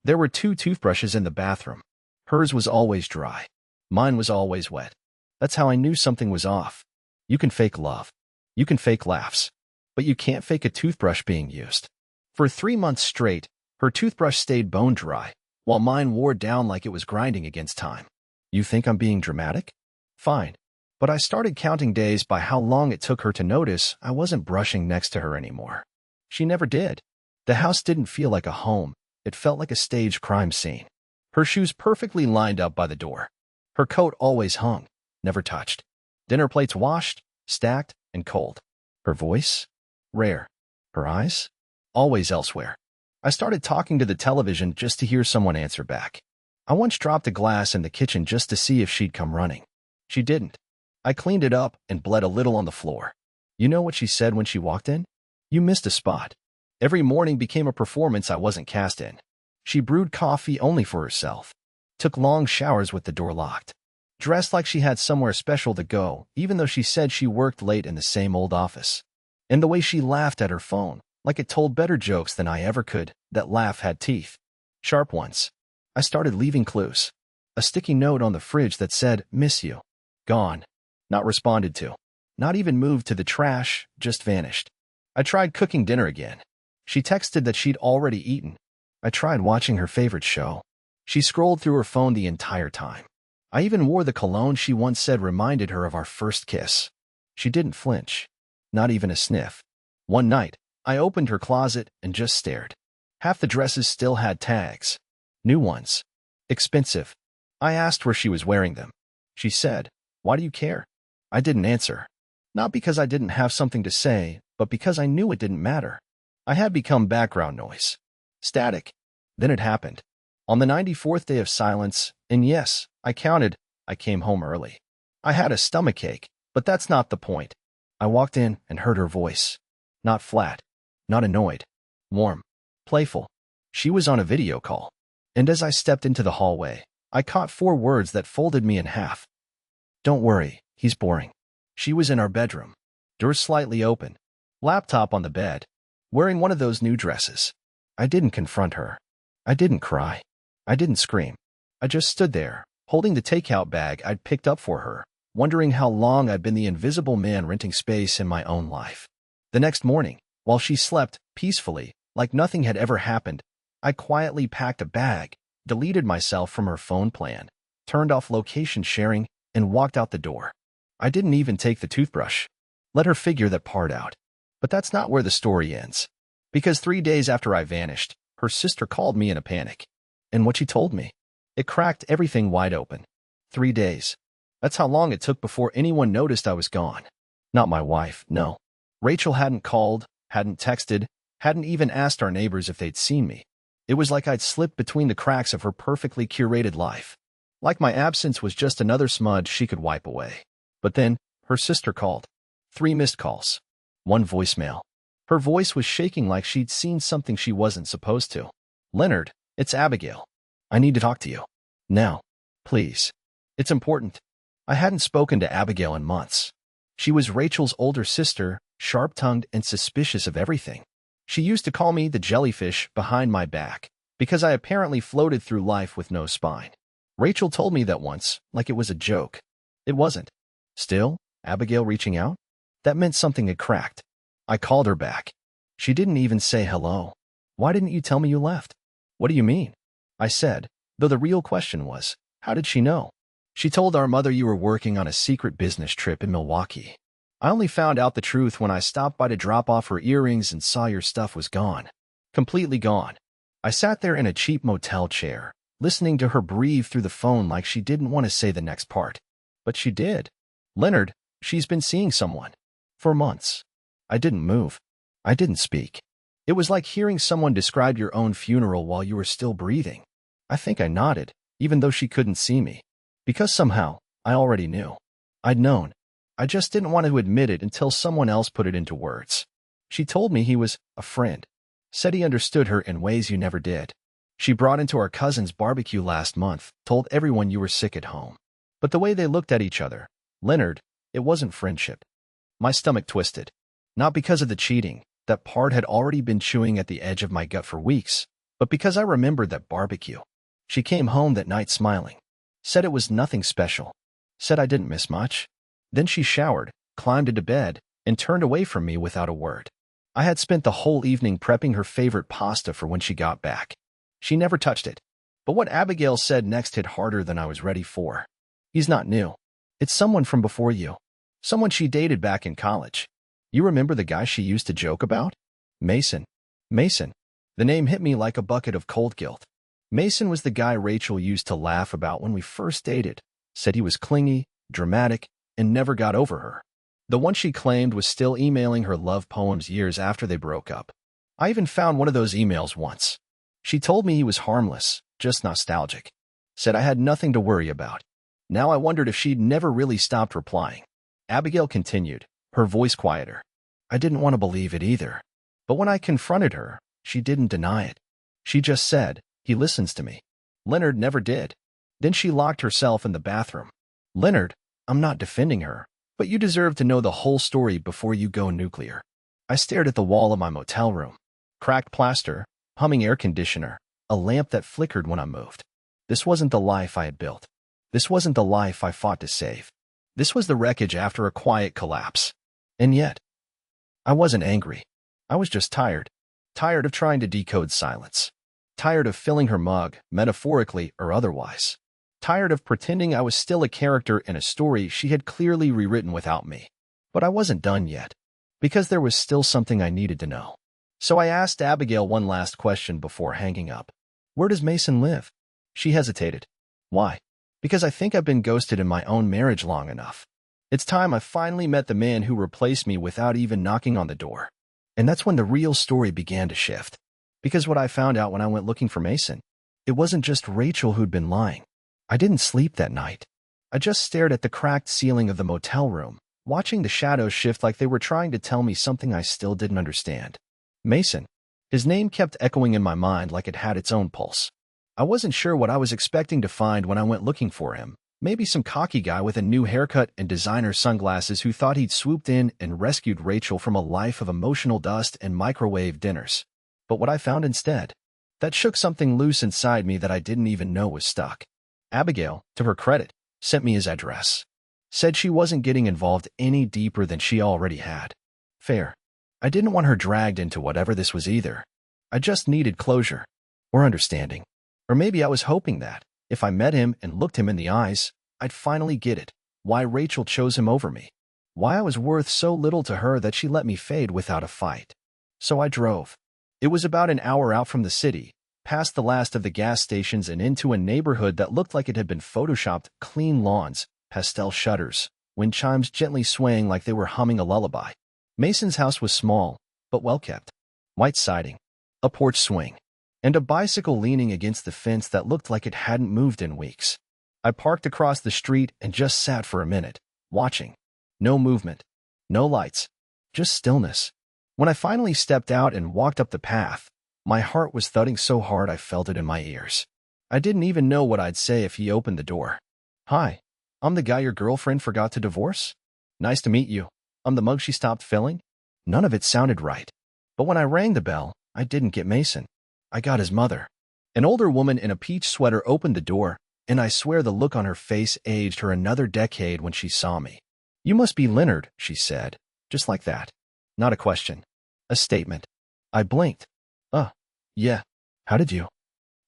There were two toothbrushes in the bathroom. Hers was always dry. Mine was always wet. That's how I knew something was off. You can fake love. You can fake laughs. But you can't fake a toothbrush being used. For 3 months straight, her toothbrush stayed bone dry, while mine wore down like it was grinding against time. You think I'm being dramatic? Fine. But I started counting days by how long it took her to notice I wasn't brushing next to her anymore. She never did. The house didn't feel like a home. It felt like a staged crime scene. Her shoes perfectly lined up by the door. Her coat always hung, never touched. Dinner plates washed, stacked, and cold. Her voice? Rare. Her eyes? Always elsewhere. I started talking to the television just to hear someone answer back. I once dropped a glass in the kitchen just to see if she'd come running. She didn't. I cleaned it up and bled a little on the floor. You know what she said when she walked in? You missed a spot. Every morning became a performance I wasn't cast in. She brewed coffee only for herself. Took long showers with the door locked. Dressed like she had somewhere special to go, even though she said she worked late in the same old office. And the way she laughed at her phone, like it told better jokes than I ever could, that laugh had teeth. Sharp ones. I started leaving clues. A sticky note on the fridge that said, "Miss you." Gone. Not responded to. Not even moved to the trash, just vanished. I tried cooking dinner again. She texted that she'd already eaten. I tried watching her favorite show. She scrolled through her phone the entire time. I even wore the cologne she once said reminded her of our first kiss. She didn't flinch. Not even a sniff. One night, I opened her closet and just stared. Half the dresses still had tags. New ones. Expensive. I asked where she was wearing them. She said, "Why do you care?" I didn't answer. Not because I didn't have something to say, but because I knew it didn't matter. I had become background noise. Static. Then it happened. On the 94th day of silence, and yes, I counted, I came home early. I had a stomachache, but that's not the point. I walked in and heard her voice. Not flat. Not annoyed. Warm. Playful. She was on a video call. And as I stepped into the hallway, I caught 4 words that folded me in half. "Don't worry, he's boring." She was in our bedroom. Door slightly open. Laptop on the bed. Wearing one of those new dresses. I didn't confront her. I didn't cry. I didn't scream. I just stood there, holding the takeout bag I'd picked up for her, wondering how long I'd been the invisible man renting space in my own life. The next morning, while she slept peacefully, like nothing had ever happened, I quietly packed a bag, deleted myself from her phone plan, turned off location sharing, and walked out the door. I didn't even take the toothbrush. Let her figure that part out. But that's not where the story ends. Because 3 days after I vanished, her sister called me in a panic. And what she told me, it cracked everything wide open. 3 days. That's how long it took before anyone noticed I was gone. Not my wife, no. Rachel hadn't called, hadn't texted, hadn't even asked our neighbors if they'd seen me. It was like I'd slipped between the cracks of her perfectly curated life. Like my absence was just another smudge she could wipe away. But then, her sister called. 3 missed calls. 1 voicemail. Her voice was shaking like she'd seen something she wasn't supposed to. "Lennard, it's Abigail. I need to talk to you. Now. Please. It's important." I hadn't spoken to Abigail in months. She was Rachel's older sister, sharp-tongued and suspicious of everything. She used to call me the jellyfish behind my back, because I apparently floated through life with no spine. Rachel told me that once, like it was a joke. It wasn't. Still, Abigail reaching out? That meant something had cracked. I called her back. She didn't even say hello. "Why didn't you tell me you left?" "What do you mean?" I said, though the real question was, how did she know? "She told our mother you were working on a secret business trip in Milwaukee. I only found out the truth when I stopped by to drop off her earrings and saw your stuff was gone. Completely gone." I sat there in a cheap motel chair, listening to her breathe through the phone like she didn't want to say the next part. But she did. "Lennard, she's been seeing someone. For months." I didn't move. I didn't speak. It was like hearing someone describe your own funeral while you were still breathing. I think I nodded, even though she couldn't see me. Because somehow, I already knew. I'd known. I just didn't want to admit it until someone else put it into words. She told me he was a friend. Said he understood her in ways you never did. She brought into our cousin's barbecue last month, told everyone you were sick at home. But the way they looked at each other, Lennard, it wasn't friendship. My stomach twisted. Not because of the cheating, that part had already been chewing at the edge of my gut for weeks, But because I remembered that barbecue, she came home that night smiling, said it was nothing special, said I didn't miss much. Then she showered, climbed into bed, and turned away from me without a word. I had spent the whole evening prepping her favorite pasta for when she got back. She never touched it. But what Abigail said next hit harder than I was ready for. He's not new. It's someone from before you. Someone she dated back in college. You remember the guy she used to joke about? Mason. Mason. The name hit me like a bucket of cold guilt. Mason was the guy Rachel used to laugh about when we first dated, said he was clingy, dramatic, and never got over her. The one she claimed was still emailing her love poems years after they broke up. I even found one of those emails once. She told me he was harmless, just nostalgic. Said I had nothing to worry about. Now I wondered if she'd never really stopped replying. Abigail continued, her voice quieter. I didn't want to believe it either. But when I confronted her, she didn't deny it. She just said, he listens to me. Lennard never did. Then she locked herself in the bathroom. Lennard, I'm not defending her, but you deserve to know the whole story before you go nuclear. I stared at the wall of my motel room. Cracked plaster, humming air conditioner, a lamp that flickered when I moved. This wasn't the life I had built. This wasn't the life I fought to save. This was the wreckage after a quiet collapse. And yet, I wasn't angry. I was just tired. Tired of trying to decode silence. Tired of filling her mug, metaphorically or otherwise. Tired of pretending I was still a character in a story she had clearly rewritten without me. But I wasn't done yet, because there was still something I needed to know. So I asked Abigail one last question before hanging up. Where does Mason live? She hesitated. Why? Because I think I've been ghosted in my own marriage long enough. It's time I finally met the man who replaced me without even knocking on the door. And that's when the real story began to shift. Because what I found out when I went looking for Mason, it wasn't just Rachel who'd been lying. I didn't sleep that night. I just stared at the cracked ceiling of the motel room, watching the shadows shift like they were trying to tell me something I still didn't understand. Mason. His name kept echoing in my mind like it had its own pulse. I wasn't sure what I was expecting to find when I went looking for him. Maybe some cocky guy with a new haircut and designer sunglasses who thought he'd swooped in and rescued Rachel from a life of emotional dust and microwave dinners. But what I found instead, that shook something loose inside me that I didn't even know was stuck. Abigail, to her credit, sent me his address. Said she wasn't getting involved any deeper than she already had. Fair. I didn't want her dragged into whatever this was either. I just needed closure. Or understanding. Or maybe I was hoping that, if I met him and looked him in the eyes, I'd finally get it. Why Rachel chose him over me. Why I was worth so little to her that she let me fade without a fight. So I drove. It was about an hour out from the city, past the last of the gas stations and into a neighborhood that looked like it had been photoshopped, clean lawns, pastel shutters, wind chimes gently swaying like they were humming a lullaby. Mason's house was small, but well-kept. White siding, a porch swing, and a bicycle leaning against the fence that looked like it hadn't moved in weeks. I parked across the street and just sat for a minute, watching. No movement, no lights, just stillness. When I finally stepped out and walked up the path, my heart was thudding so hard I felt it in my ears. I didn't even know what I'd say if he opened the door. Hi, I'm the guy your girlfriend forgot to divorce? Nice to meet you. I'm the mug she stopped filling? None of it sounded right. But when I rang the bell, I didn't get Mason. I got his mother. An older woman in a peach sweater opened the door, and I swear the look on her face aged her another decade when she saw me. You must be Lennard, she said, just like that. Not a question. A statement. I blinked. Yeah. How did you?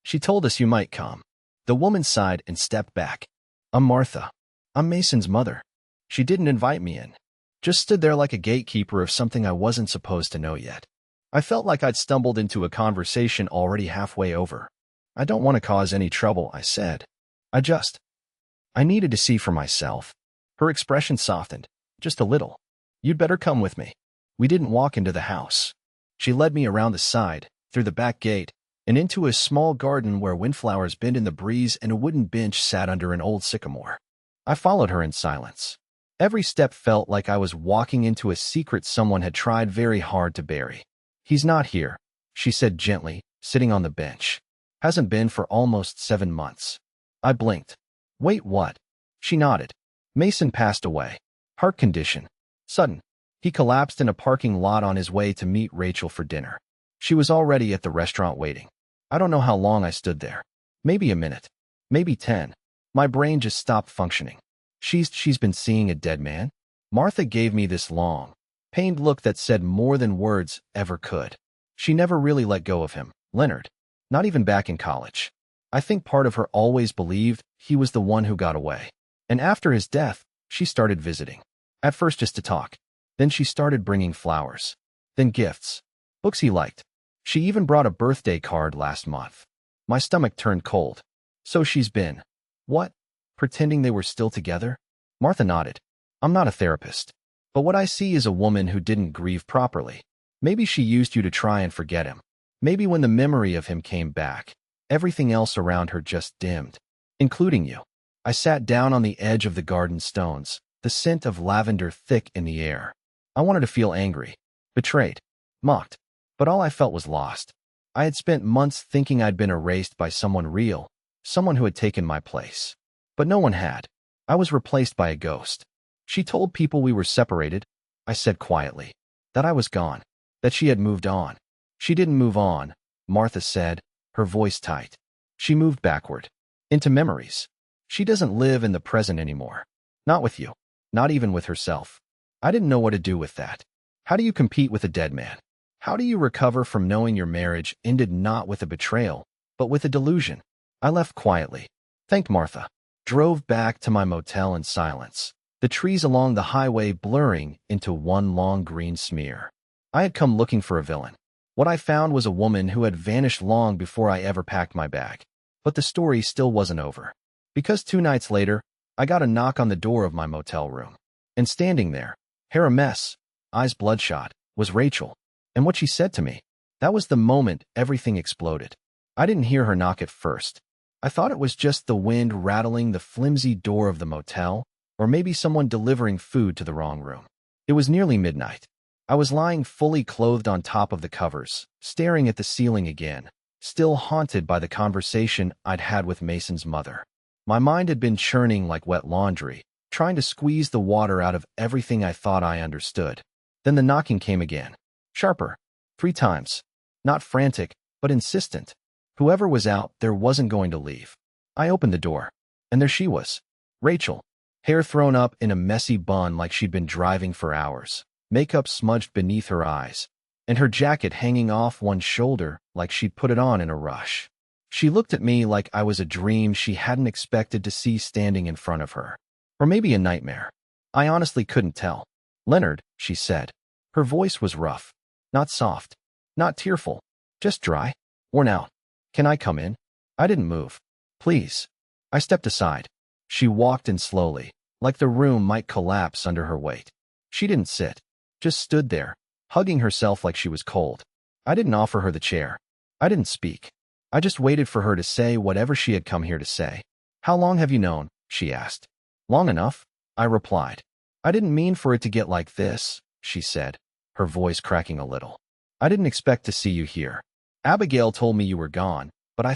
She told us you might come. The woman sighed and stepped back. I'm Martha. I'm Mason's mother. She didn't invite me in. Just stood there like a gatekeeper of something I wasn't supposed to know yet. I felt like I'd stumbled into a conversation already halfway over. I don't want to cause any trouble, I said. I needed to see for myself. Her expression softened, just a little. You'd better come with me. We didn't walk into the house. She led me around the side, through the back gate, and into a small garden where windflowers bent in the breeze and a wooden bench sat under an old sycamore. I followed her in silence. Every step felt like I was walking into a secret someone had tried very hard to bury. He's not here, she said gently, sitting on the bench. Hasn't been for almost 7 months. I blinked. Wait, what? She nodded. Mason passed away. Heart condition. Sudden. He collapsed in a parking lot on his way to meet Rachel for dinner. She was already at the restaurant waiting. I don't know how long I stood there. Maybe a minute. Maybe 10. My brain just stopped functioning. She's been seeing a dead man? Martha gave me this long, pained look that said more than words ever could. She never really let go of him, Lennard. Not even back in college. I think part of her always believed he was the one who got away. And after his death, she started visiting. At first just to talk. Then she started bringing flowers. Then gifts. Books he liked. She even brought a birthday card last month. My stomach turned cold. So she's been. What? Pretending they were still together? Martha nodded. I'm not a therapist. But what I see is a woman who didn't grieve properly. Maybe she used you to try and forget him. Maybe when the memory of him came back, everything else around her just dimmed. Including you. I sat down on the edge of the garden stones, the scent of lavender thick in the air. I wanted to feel angry, betrayed, mocked. But all I felt was lost. I had spent months thinking I'd been erased by someone real, someone who had taken my place. But no one had. I was replaced by a ghost. She told people we were separated, I said quietly, that I was gone, that she had moved on. She didn't move on, Martha said, her voice tight. She moved backward, into memories. She doesn't live in the present anymore. Not with you, not even with herself. I didn't know what to do with that. How do you compete with a dead man? How do you recover from knowing your marriage ended not with a betrayal, but with a delusion? I left quietly, thanked Martha, drove back to my motel in silence, the trees along the highway blurring into one long green smear. I had come looking for a villain. What I found was a woman who had vanished long before I ever packed my bag. But the story still wasn't over. Because 2 nights later, I got a knock on the door of my motel room. And standing there, hair a mess, eyes bloodshot, was Rachel. And what she said to me, that was the moment everything exploded. I didn't hear her knock at first. I thought it was just the wind rattling the flimsy door of the motel, or maybe someone delivering food to the wrong room. It was nearly midnight. I was lying fully clothed on top of the covers, staring at the ceiling again, still haunted by the conversation I'd had with Mason's mother. My mind had been churning like wet laundry, trying to squeeze the water out of everything I thought I understood. Then the knocking came again. Sharper. 3 times. Not frantic, but insistent. Whoever was out there wasn't going to leave. I opened the door. And there she was. Rachel. Hair thrown up in a messy bun like she'd been driving for hours. Makeup smudged beneath her eyes. And her jacket hanging off one shoulder like she'd put it on in a rush. She looked at me like I was a dream she hadn't expected to see standing in front of her. Or maybe a nightmare. I honestly couldn't tell. Lennard, she said. Her voice was rough. Not soft. Not tearful. Just dry. Worn out. Can I come in? I didn't move. Please. I stepped aside. She walked in slowly, like the room might collapse under her weight. She didn't sit. Just stood there, hugging herself like she was cold. I didn't offer her the chair. I didn't speak. I just waited for her to say whatever she had come here to say. How long have you known? She asked. Long enough, I replied. I didn't mean for it to get like this, she said, her voice cracking a little. I didn't expect to see you here. Abigail told me you were gone, but I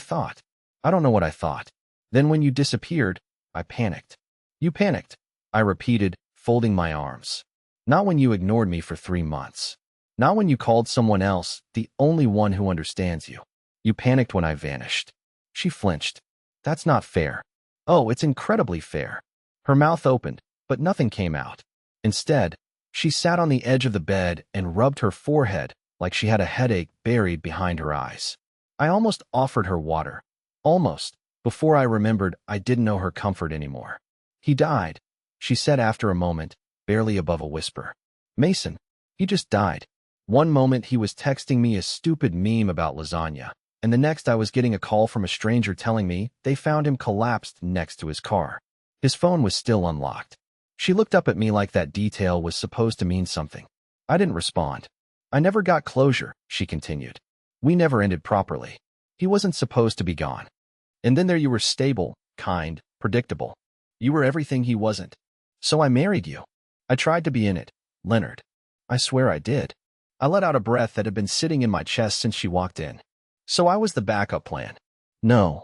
don't know what I thought. Then when you disappeared, I panicked. You panicked, I repeated, folding my arms. Not when you ignored me for 3 months. Not when you called someone else the only one who understands you. You panicked when I vanished. She flinched. That's not fair. Oh, it's incredibly fair. Her mouth opened, but nothing came out. Instead, she sat on the edge of the bed and rubbed her forehead like she had a headache buried behind her eyes. I almost offered her water. Almost, before I remembered I didn't know her comfort anymore. He died, she said after a moment, barely above a whisper. Mason, he just died. One moment he was texting me a stupid meme about lasagna, and the next I was getting a call from a stranger telling me they found him collapsed next to his car. His phone was still unlocked. She looked up at me like that detail was supposed to mean something. I didn't respond. I never got closure, she continued. We never ended properly. He wasn't supposed to be gone. And then there you were, stable, kind, predictable. You were everything he wasn't. So I married you. I tried to be in it, Lennard. I swear I did. I let out a breath that had been sitting in my chest since she walked in. So I was the backup plan. No.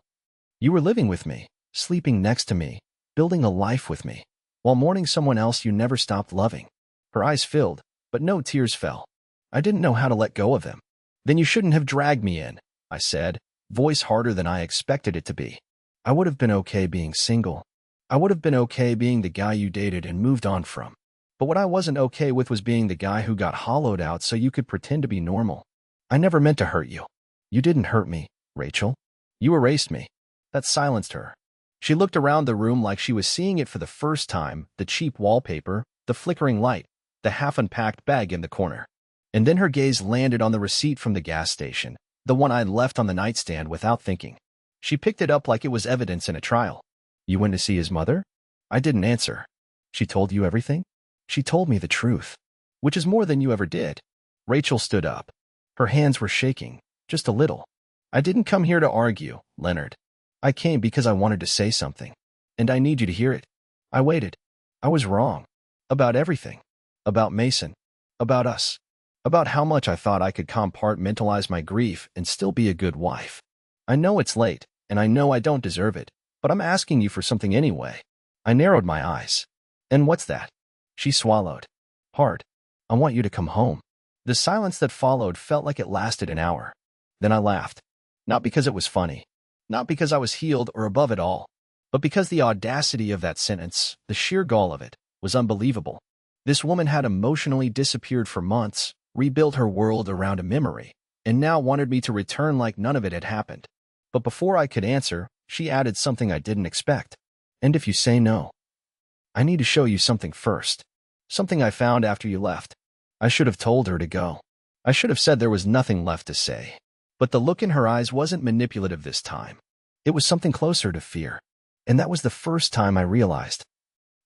You were living with me, sleeping next to me, building a life with me, while mourning someone else you never stopped loving. Her eyes filled, but no tears fell. I didn't know how to let go of them. Then you shouldn't have dragged me in, I said, voice harder than I expected it to be. I would have been okay being single. I would have been okay being the guy you dated and moved on from. But what I wasn't okay with was being the guy who got hollowed out so you could pretend to be normal. I never meant to hurt you. You didn't hurt me, Rachel. You erased me. That silenced her. She looked around the room like she was seeing it for the first time, the cheap wallpaper, the flickering light, the half-unpacked bag in the corner. And then her gaze landed on the receipt from the gas station, the one I'd left on the nightstand without thinking. She picked it up like it was evidence in a trial. You went to see his mother? I didn't answer. She told you everything? She told me the truth, which is more than you ever did. Rachel stood up. Her hands were shaking, just a little. I didn't come here to argue, Lennard. I came because I wanted to say something, and I need you to hear it. I waited. I was wrong. About everything. About Mason. About us. About how much I thought I could compartmentalize my grief and still be a good wife. I know it's late, and I know I don't deserve it, but I'm asking you for something anyway. I narrowed my eyes. And what's that? She swallowed. Hard. I want you to come home. The silence that followed felt like it lasted an hour. Then I laughed. Not because it was funny. Not because I was healed or above it all. But because the audacity of that sentence, the sheer gall of it, was unbelievable. This woman had emotionally disappeared for months, rebuilt her world around a memory, and now wanted me to return like none of it had happened. But before I could answer, she added something I didn't expect. And if you say no, I need to show you something first. Something I found after you left. I should have told her to go. I should have said there was nothing left to say. But the look in her eyes wasn't manipulative this time. It was something closer to fear. And that was the first time I realized.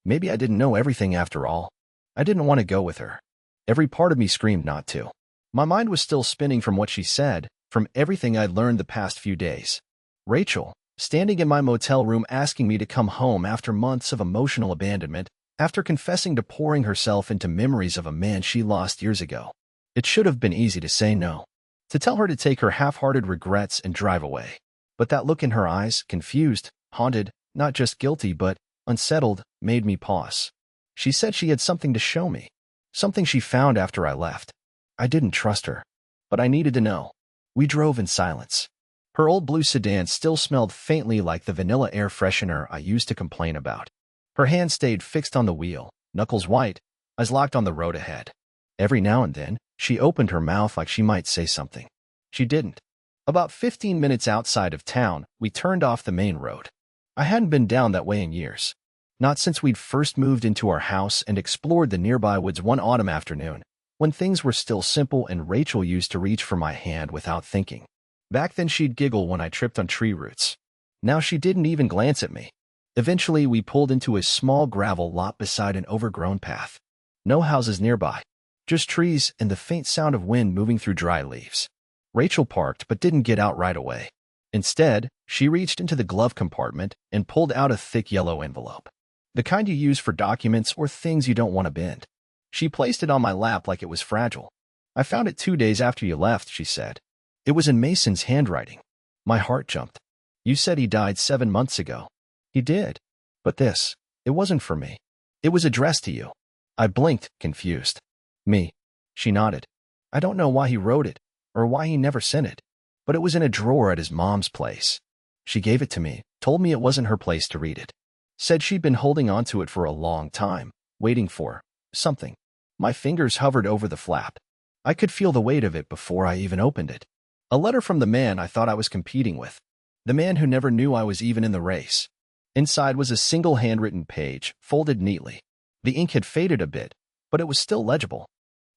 Maybe I didn't know everything after all. I didn't want to go with her. Every part of me screamed not to. My mind was still spinning from what she said, from everything I'd learned the past few days. Rachel, standing in my motel room asking me to come home after months of emotional abandonment, after confessing to pouring herself into memories of a man she lost years ago. It should have been easy to say no. To tell her to take her half-hearted regrets and drive away. But that look in her eyes, confused, haunted, not just guilty but unsettled, made me pause. She said she had something to show me. Something she found after I left. I didn't trust her. But I needed to know. We drove in silence. Her old blue sedan still smelled faintly like the vanilla air freshener I used to complain about. Her hand stayed fixed on the wheel, knuckles white, eyes locked on the road ahead. Every now and then, she opened her mouth like she might say something. She didn't. About 15 minutes outside of town, we turned off the main road. I hadn't been down that way in years. Not since we'd first moved into our house and explored the nearby woods one autumn afternoon, when things were still simple and Rachel used to reach for my hand without thinking. Back then she'd giggle when I tripped on tree roots. Now she didn't even glance at me. Eventually we pulled into a small gravel lot beside an overgrown path. No houses nearby. Just trees and the faint sound of wind moving through dry leaves. Rachel parked but didn't get out right away. Instead, she reached into the glove compartment and pulled out a thick yellow envelope. The kind you use for documents or things you don't want to bend. She placed it on my lap like it was fragile. I found it 2 days after you left, she said. It was in Mason's handwriting. My heart jumped. You said he died 7 months ago. He did. But this, it wasn't for me. It was addressed to you. I blinked, confused. Me. She nodded. I don't know why he wrote it, or why he never sent it, but it was in a drawer at his mom's place. She gave it to me, told me it wasn't her place to read it. Said she'd been holding on to it for a long time, waiting for something. My fingers hovered over the flap. I could feel the weight of it before I even opened it. A letter from the man I thought I was competing with. The man who never knew I was even in the race. Inside was a single handwritten page, folded neatly. The ink had faded a bit, but it was still legible.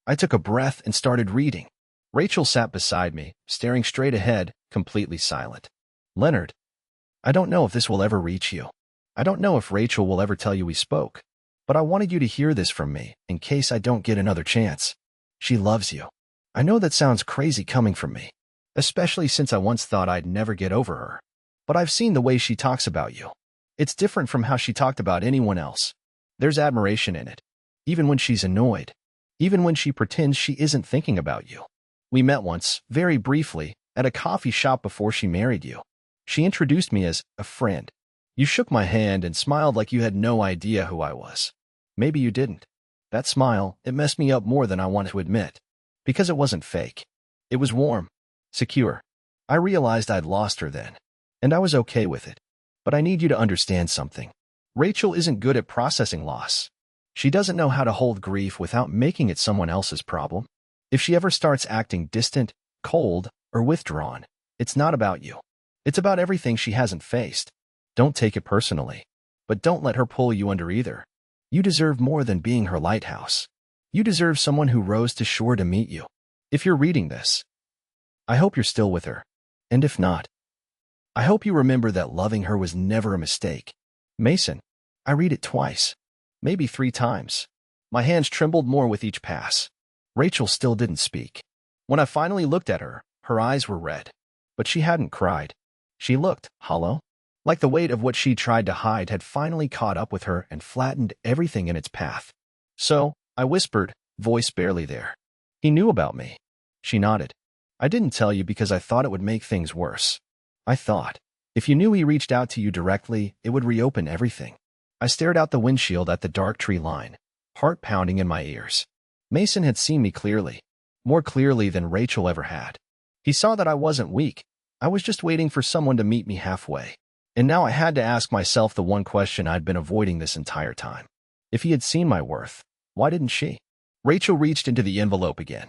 I took a breath and started reading. Rachel sat beside me, staring straight ahead, completely silent. Lennard, I don't know if this will ever reach you. I don't know if Rachel will ever tell you we spoke. But I wanted you to hear this from me, in case I don't get another chance. She loves you. I know that sounds crazy coming from me, especially since I once thought I'd never get over her. But I've seen the way she talks about you. It's different from how she talked about anyone else. There's admiration in it. Even when she's annoyed. Even when she pretends she isn't thinking about you. We met once, very briefly, at a coffee shop before she married you. She introduced me as a friend. You shook my hand and smiled like you had no idea who I was. Maybe you didn't. That smile, it messed me up more than I wanted to admit. Because it wasn't fake. It was warm. Secure. I realized I'd lost her then, and I was okay with it. But I need you to understand something. Rachel isn't good at processing loss. She doesn't know how to hold grief without making it someone else's problem. If she ever starts acting distant, cold, or withdrawn, it's not about you. It's about everything she hasn't faced. Don't take it personally, but don't let her pull you under either. You deserve more than being her lighthouse. You deserve someone who rose to shore to meet you. If you're reading this, I hope you're still with her. And if not, I hope you remember that loving her was never a mistake. Mason. I read it twice, maybe 3 times. My hands trembled more with each pass. Rachel still didn't speak. When I finally looked at her, her eyes were red. But she hadn't cried. She looked hollow, like the weight of what she tried to hide had finally caught up with her and flattened everything in its path. So, I whispered, voice barely there. He knew about me. She nodded. I didn't tell you because I thought it would make things worse. I thought, if you knew he reached out to you directly, it would reopen everything. I stared out the windshield at the dark tree line, heart pounding in my ears. Mason had seen me clearly, more clearly than Rachel ever had. He saw that I wasn't weak. I was just waiting for someone to meet me halfway. And now I had to ask myself the one question I'd been avoiding this entire time. If he had seen my worth, why didn't she? Rachel reached into the envelope again.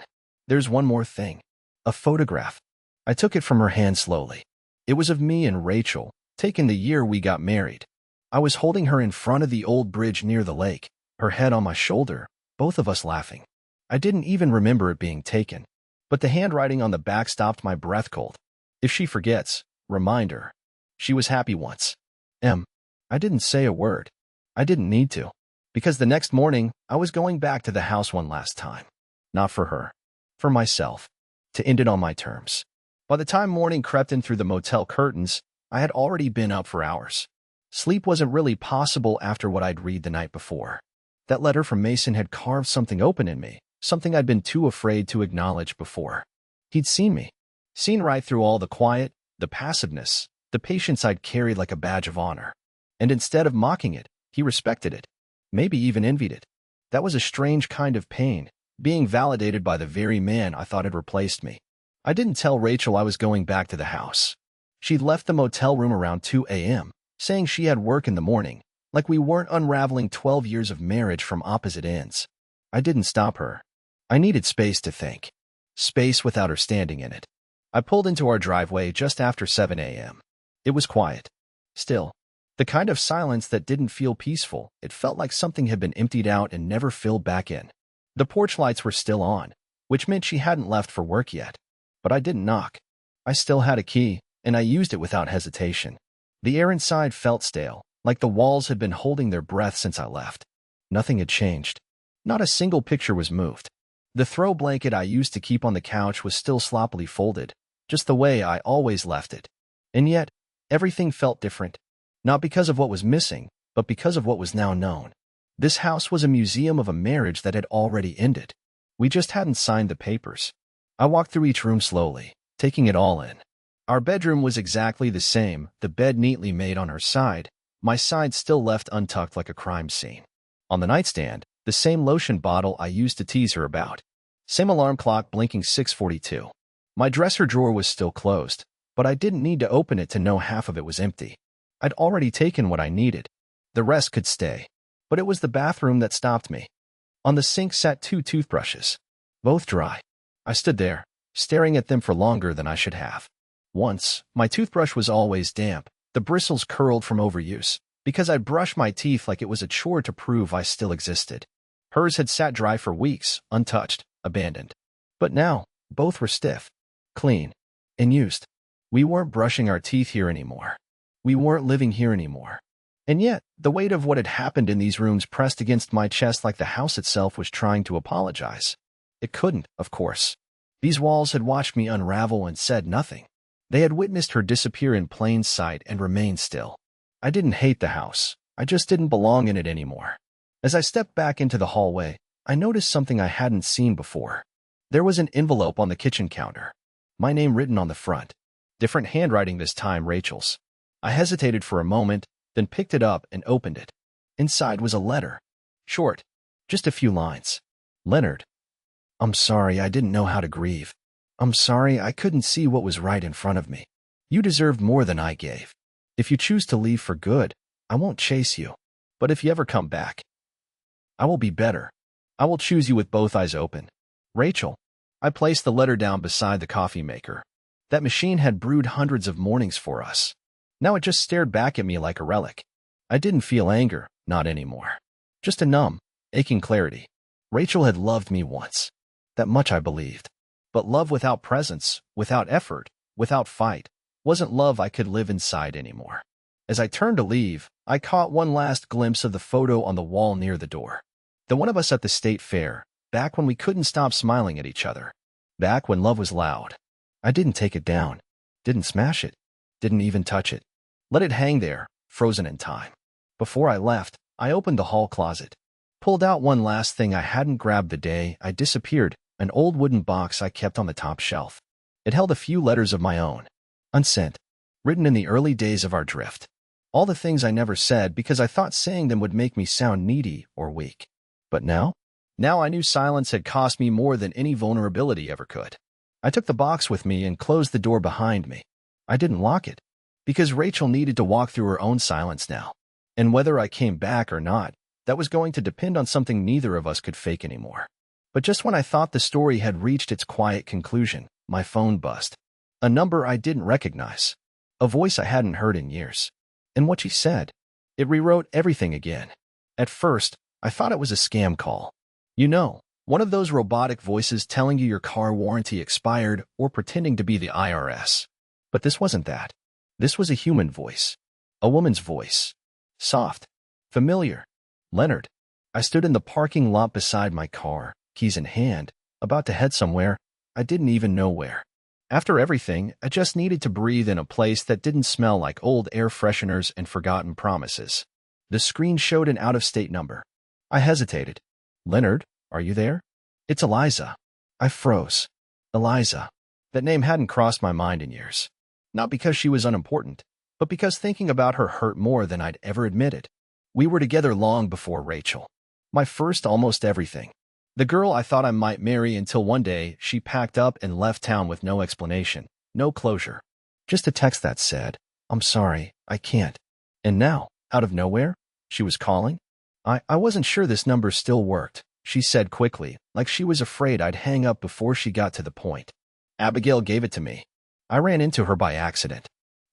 There's one more thing. A photograph. I took it from her hand slowly. It was of me and Rachel, taken the year we got married. I was holding her in front of the old bridge near the lake, her head on my shoulder, both of us laughing. I didn't even remember it being taken. But the handwriting on the back stopped my breath cold. If she forgets, remind her. She was happy once. I didn't say a word. I didn't need to. Because the next morning, I was going back to the house one last time. Not for her. For myself. To end it on my terms. By the time morning crept in through the motel curtains, I had already been up for hours. Sleep wasn't really possible after what I'd read the night before. That letter from Mason had carved something open in me, something I'd been too afraid to acknowledge before. He'd seen me. Seen right through all the quiet, the passiveness, the patience I'd carried like a badge of honor. And instead of mocking it, he respected it. Maybe even envied it. That was a strange kind of pain, being validated by the very man I thought had replaced me. I didn't tell Rachel I was going back to the house. She'd left the motel room around 2 a.m., saying she had work in the morning, like we weren't unraveling 12 years of marriage from opposite ends. I didn't stop her. I needed space to think. Space without her standing in it. I pulled into our driveway just after 7 a.m. It was quiet. Still. The kind of silence that didn't feel peaceful. It felt like something had been emptied out and never filled back in. The porch lights were still on, which meant she hadn't left for work yet. But I didn't knock. I still had a key, and I used it without hesitation. The air inside felt stale, like the walls had been holding their breath since I left. Nothing had changed. Not a single picture was moved. The throw blanket I used to keep on the couch was still sloppily folded, just the way I always left it. And yet, everything felt different. Not because of what was missing, but because of what was now known. This house was a museum of a marriage that had already ended. We just hadn't signed the papers. I walked through each room slowly, taking it all in. Our bedroom was exactly the same, the bed neatly made on her side, my side still left untucked like a crime scene. On the nightstand, the same lotion bottle I used to tease her about. Same alarm clock blinking 6:42. My dresser drawer was still closed, but I didn't need to open it to know half of it was empty. I'd already taken what I needed. The rest could stay. But it was the bathroom that stopped me. On the sink sat 2 toothbrushes, both dry. I stood there, staring at them for longer than I should have. Once, my toothbrush was always damp, the bristles curled from overuse, because I'd brushed my teeth like it was a chore to prove I still existed. Hers had sat dry for weeks, untouched, abandoned. But now, both were stiff, clean, and used. We weren't brushing our teeth here anymore. We weren't living here anymore. And yet, the weight of what had happened in these rooms pressed against my chest like the house itself was trying to apologize. It couldn't, of course. These walls had watched me unravel and said nothing. They had witnessed her disappear in plain sight and remained still. I didn't hate the house. I just didn't belong in it anymore. As I stepped back into the hallway, I noticed something I hadn't seen before. There was an envelope on the kitchen counter. My name written on the front. Different handwriting this time, Rachel's. I hesitated for a moment, then picked it up and opened it. Inside was a letter. Short. Just a few lines. Lennard. I'm sorry, I didn't know how to grieve. I'm sorry, I couldn't see what was right in front of me. You deserved more than I gave. If you choose to leave for good, I won't chase you. But if you ever come back, I will be better. I will choose you with both eyes open. Rachel. I placed the letter down beside the coffee maker. That machine had brewed hundreds of mornings for us. Now it just stared back at me like a relic. I didn't feel anger, not anymore. Just a numb, aching clarity. Rachel had loved me once. That much I believed. But love without presence, without effort, without fight, wasn't love I could live inside anymore. As I turned to leave, I caught one last glimpse of the photo on the wall near the door. The one of us at the state fair, back when we couldn't stop smiling at each other. Back when love was loud. I didn't take it down. Didn't smash it. Didn't even touch it. Let it hang there, frozen in time. Before I left, I opened the hall closet. Pulled out one last thing I hadn't grabbed the day I disappeared, an old wooden box I kept on the top shelf. It held a few letters of my own. Unsent. Written in the early days of our drift. All the things I never said because I thought saying them would make me sound needy or weak. But now? Now I knew silence had cost me more than any vulnerability ever could. I took the box with me and closed the door behind me. I didn't lock it, because Rachel needed to walk through her own silence now. And whether I came back or not, that was going to depend on something neither of us could fake anymore. But just when I thought the story had reached its quiet conclusion, my phone buzzed. A number I didn't recognize. A voice I hadn't heard in years. And what she said, it rewrote everything again. At first, I thought it was a scam call. You know, one of those robotic voices telling you your car warranty expired or pretending to be the IRS. But this wasn't that. This was a human voice. A woman's voice. Soft. Familiar. Lennard. I stood in the parking lot beside my car, keys in hand, about to head somewhere. I didn't even know where. After everything, I just needed to breathe in a place that didn't smell like old air fresheners and forgotten promises. The screen showed an out-of-state number. I hesitated. Lennard, are you there? It's Eliza. I froze. Eliza. That name hadn't crossed my mind in years. Not because she was unimportant, but because thinking about her hurt more than I'd ever admitted. We were together long before Rachel. My first almost everything. The girl I thought I might marry until one day she packed up and left town with no explanation, no closure. Just a text that said, I'm sorry, I can't. And now, out of nowhere, she was calling? I wasn't sure this number still worked, she said quickly, like she was afraid I'd hang up before she got to the point. Abigail gave it to me. I ran into her by accident.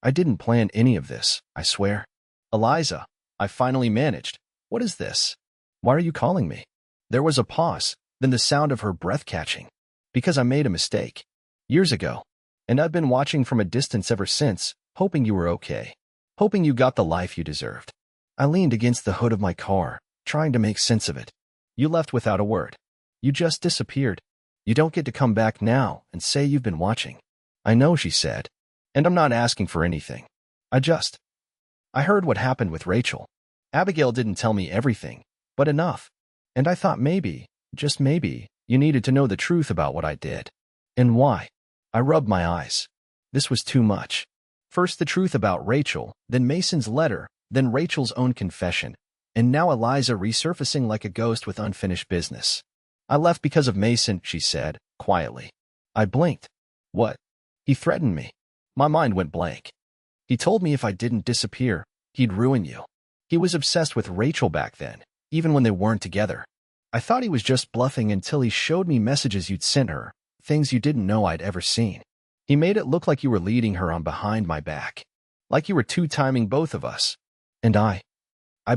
I didn't plan any of this, I swear. Eliza, I finally managed. What is this? Why are you calling me? There was a pause, then the sound of her breath catching. Because I made a mistake. Years ago. And I've been watching from a distance ever since, hoping you were okay. Hoping you got the life you deserved. I leaned against the hood of my car, trying to make sense of it. You left without a word. You just disappeared. You don't get to come back now and say you've been watching. I know, she said. And I'm not asking for anything. I heard what happened with Rachel. Abigail didn't tell me everything, but enough. And I thought maybe, just maybe, you needed to know the truth about what I did. And why. I rubbed my eyes. This was too much. First the truth about Rachel, then Mason's letter, then Rachel's own confession, and now Eliza resurfacing like a ghost with unfinished business. I left because of Mason, she said, quietly. I blinked. What? He threatened me. My mind went blank. He told me if I didn't disappear, he'd ruin you. He was obsessed with Rachel back then, even when they weren't together. I thought he was just bluffing until he showed me messages you'd sent her, things you didn't know I'd ever seen. He made it look like you were leading her on behind my back. Like you were two-timing both of us. And I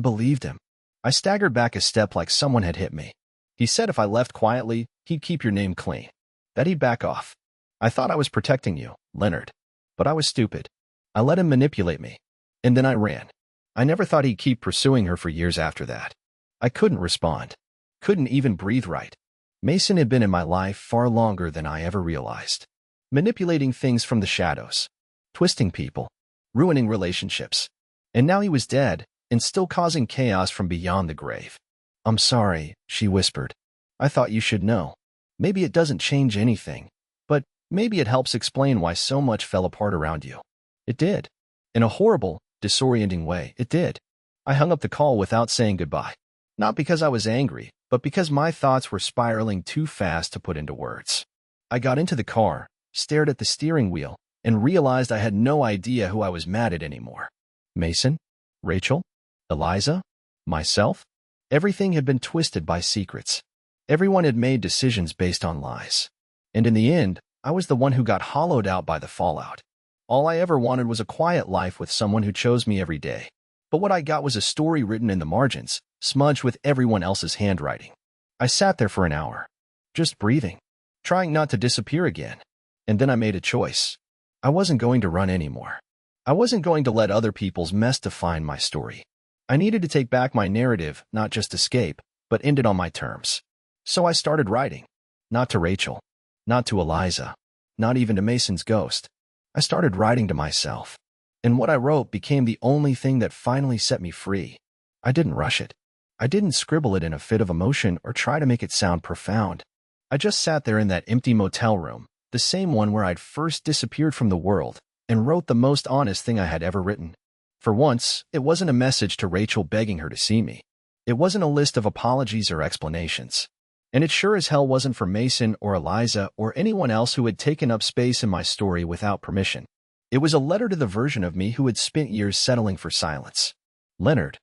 believed him. I staggered back a step like someone had hit me. He said if I left quietly, he'd keep your name clean. That he'd back off. I thought I was protecting you, Lennard. But I was stupid. I let him manipulate me. And then I ran. I never thought he'd keep pursuing her for years after that. I couldn't respond. Couldn't even breathe right. Mason had been in my life far longer than I ever realized. Manipulating things from the shadows. Twisting people. Ruining relationships. And now he was dead, and still causing chaos from beyond the grave. I'm sorry, she whispered. I thought you should know. Maybe it doesn't change anything, but maybe it helps explain why so much fell apart around you. It did. In a horrible, disorienting way, it did. I hung up the call without saying goodbye. Not because I was angry, but because my thoughts were spiraling too fast to put into words. I got into the car, stared at the steering wheel, and realized I had no idea who I was mad at anymore. Mason? Rachel? Eliza? Myself? Everything had been twisted by secrets. Everyone had made decisions based on lies. And in the end, I was the one who got hollowed out by the fallout. All I ever wanted was a quiet life with someone who chose me every day. But what I got was a story written in the margins, smudged with everyone else's handwriting. I sat there for an hour, just breathing, trying not to disappear again. And then I made a choice. I wasn't going to run anymore. I wasn't going to let other people's mess define my story. I needed to take back my narrative, not just escape, but end it on my terms. So I started writing. Not to Rachel, not to Eliza, not even to Mason's ghost. I started writing to myself. And what I wrote became the only thing that finally set me free. I didn't rush it. I didn't scribble it in a fit of emotion or try to make it sound profound. I just sat there in that empty motel room, the same one where I'd first disappeared from the world, and wrote the most honest thing I had ever written. For once, it wasn't a message to Rachel begging her to see me. It wasn't a list of apologies or explanations. And it sure as hell wasn't for Mason or Eliza or anyone else who had taken up space in my story without permission. It was a letter to the version of me who had spent years settling for silence. Lennard,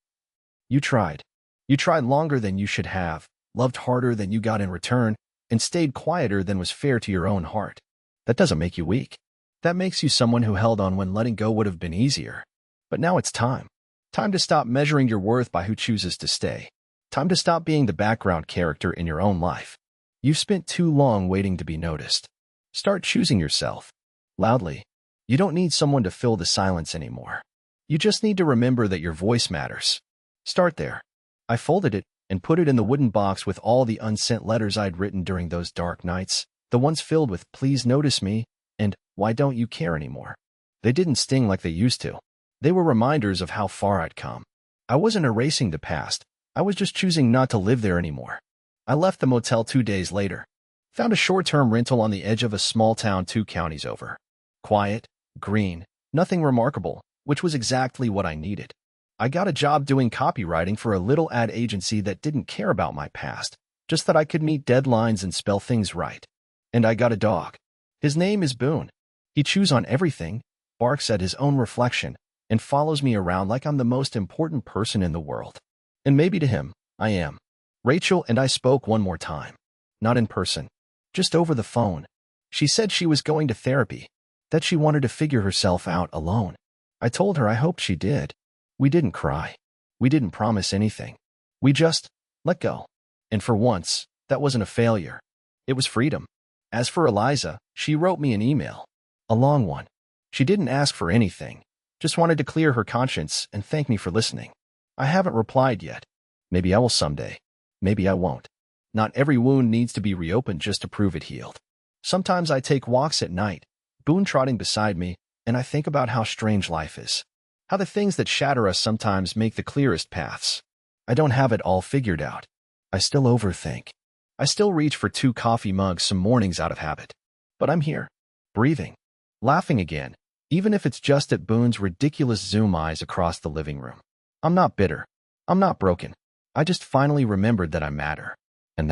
you tried. You tried longer than you should have, loved harder than you got in return, and stayed quieter than was fair to your own heart. That doesn't make you weak. That makes you someone who held on when letting go would have been easier. But now it's time. Time to stop measuring your worth by who chooses to stay. Time to stop being the background character in your own life. You've spent too long waiting to be noticed. Start choosing yourself. Loudly. You don't need someone to fill the silence anymore. You just need to remember that your voice matters. Start there. I folded it and put it in the wooden box with all the unsent letters I'd written during those dark nights, the ones filled with "please notice me" and "why don't you care anymore." They didn't sting like they used to. They were reminders of how far I'd come. I wasn't erasing the past. I was just choosing not to live there anymore. I left the motel 2 days later. Found a short-term rental on the edge of a small town 2 counties over. Quiet, green, nothing remarkable, which was exactly what I needed. I got a job doing copywriting for a little ad agency that didn't care about my past, just that I could meet deadlines and spell things right. And I got a dog. His name is Boone. He chews on everything, barks at his own reflection, and follows me around like I'm the most important person in the world. And maybe to him, I am. Rachel and I spoke one more time. Not in person. Just over the phone. She said she was going to therapy, that she wanted to figure herself out alone. I told her I hoped she did. We didn't cry. We didn't promise anything. We just let go. And for once, that wasn't a failure. It was freedom. As for Eliza, she wrote me an email. A long one. She didn't ask for anything. Just wanted to clear her conscience and thank me for listening. I haven't replied yet. Maybe I will someday. Maybe I won't. Not every wound needs to be reopened just to prove it healed. Sometimes I take walks at night, Boone trotting beside me, and I think about how strange life is. How the things that shatter us sometimes make the clearest paths. I don't have it all figured out. I still overthink. I still reach for 2 coffee mugs some mornings out of habit. But I'm here, breathing, laughing again, even if it's just at Boone's ridiculous zoom eyes across the living room. I'm not bitter. I'm not broken. I just finally remembered that I matter. And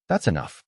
that's enough.